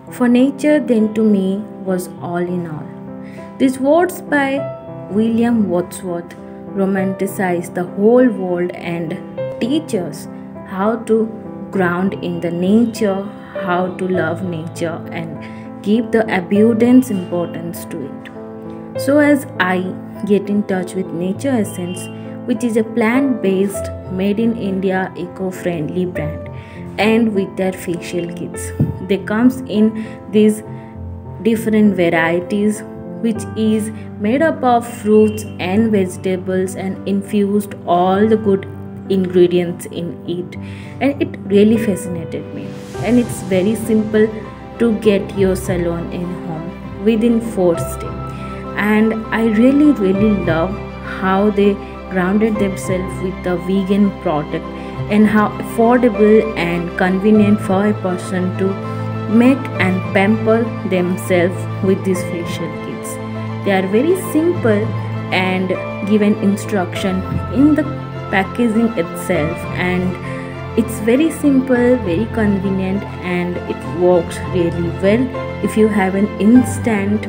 For nature then to me was all in all. These words by William Wordsworth romanticize the whole world and teach us how to ground in the nature, how to love nature and give the abundance importance to it. So as I get in touch with Nature Essence, which is a plant-based, made in India, eco-friendly brand, and with their facial kits, they comes in these different varieties, which is made up of fruits and vegetables and infused all the good ingredients in it, and it really fascinated me. And it's very simple to get your salon in home within 4 steps, and I really love how they grounded themselves with the vegan product and how affordable and convenient for a person to make and pamper themselves with these facial kits. They are very simple and given instruction in the packaging itself, and it's very simple, very convenient, and it works really well if you have an instant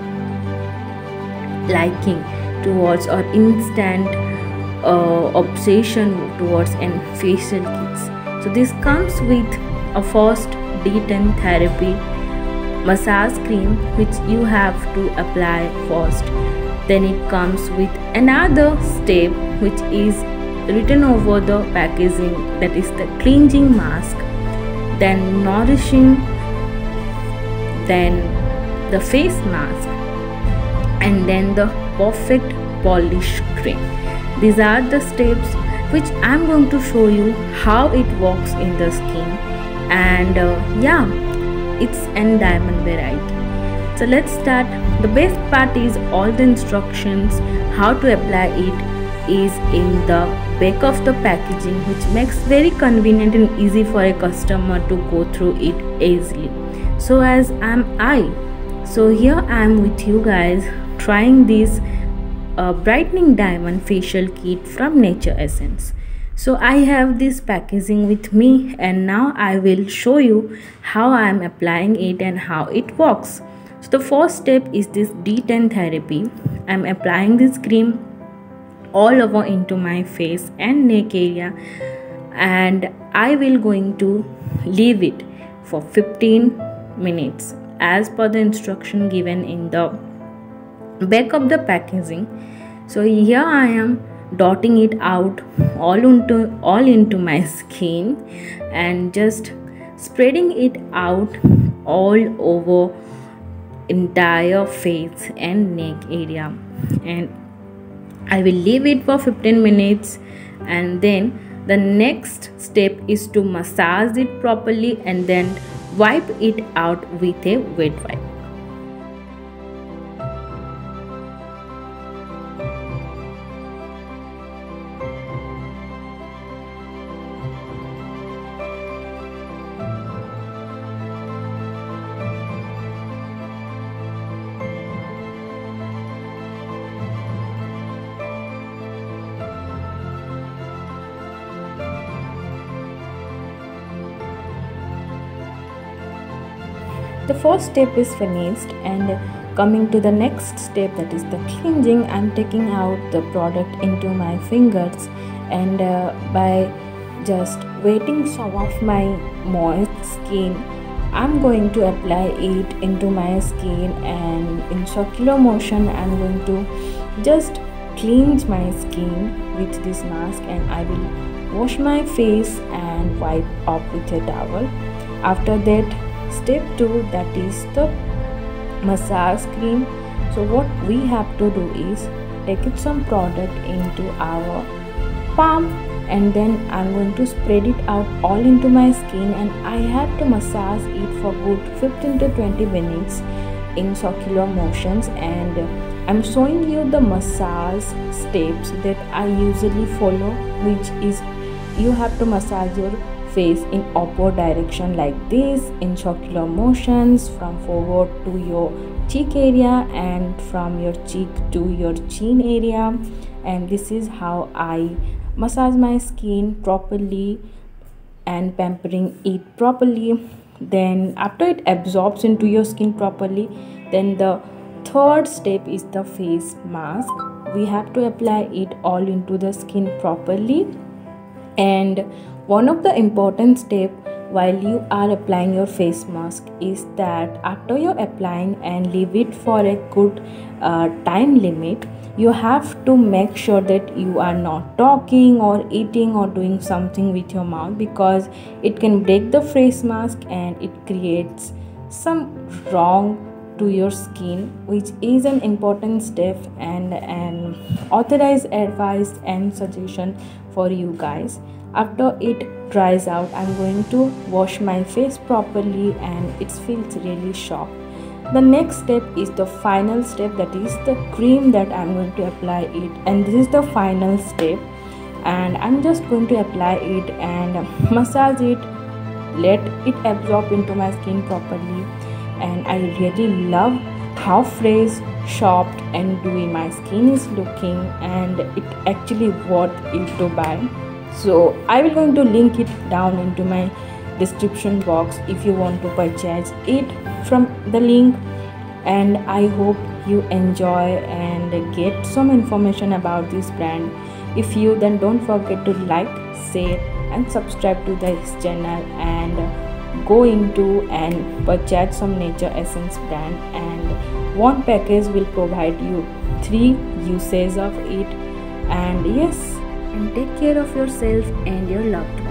liking towards or instant obsession towards an facial kits. So this comes with a first D10 therapy massage cream which you have to apply first. Then it comes with another step which is written over the packaging, that is the cleansing mask, then nourishing, then the face mask, and then the perfect polish cream. These are the steps which I'm going to show you how it works in the skin, and yeah, it's an diamond variety. So let's start. The best part is all the instructions how to apply it is in the back of the packaging, which makes very convenient and easy for a customer to go through it easily. So as so here I am with you guys trying this brightening diamond facial kit from Nature Essence. So I have this packaging with me, and now I will show you how I am applying it and how it works. So the first step is this D10 therapy. I am applying this cream all over into my face and neck area, and I will going to leave it for 15 minutes as per the instruction given in the back of the packaging. So here I am dotting it out all into my skin and just spreading it out all over entire face and neck area, and I will leave it for 15 minutes. And then the next step is to massage it properly and then wipe it out with a wet wipe. The first step is finished, and coming to the next step, that is the cleansing. I'm taking out the product into my fingers, and by just wetting some of my moist skin, I'm going to apply it into my skin, and in circular motion I'm going to just cleanse my skin with this mask, and I will wash my face and wipe up with a towel. After that, step 2, that is the massage cream. So what we have to do is take some product into our palm, and then I'm going to spread it out all into my skin, and I have to massage it for good 15 to 20 minutes in circular motions. And I'm showing you the massage steps that I usually follow, which is you have to massage your face in upward direction like this in circular motions from forward to your cheek area and from your cheek to your chin area. And this is how I massage my skin properly and pampering it properly Then after it absorbs into your skin properly, then the third step is the face mask. We have to apply it all into the skin properly. And one of the important steps while you are applying your face mask is that after you're applying and leave it for a good time limit, you have to make sure that you are not talking or eating or doing something with your mouth, because it can break the face mask and it creates some wrong to your skin, which is an important step and an authorized advice and suggestion for you guys. After it dries out, I'm going to wash my face properly and it feels really soft. The next step is the final step, that is the cream that I'm going to apply it, and this is the final step, and I'm just going to apply it and massage it, let it absorb into my skin properly. And I really love how fresh, soft and dewy my skin is looking, and it actually worth it to buy. So I will going to link it down into my description box if you want to purchase it from the link. And I hope you enjoy and get some information about this brand. If you, then don't forget to like, share and subscribe to this channel, and go into and purchase some nature essence brand, and one package will provide you 3 uses of it. And yes, and take care of yourself and your loved ones.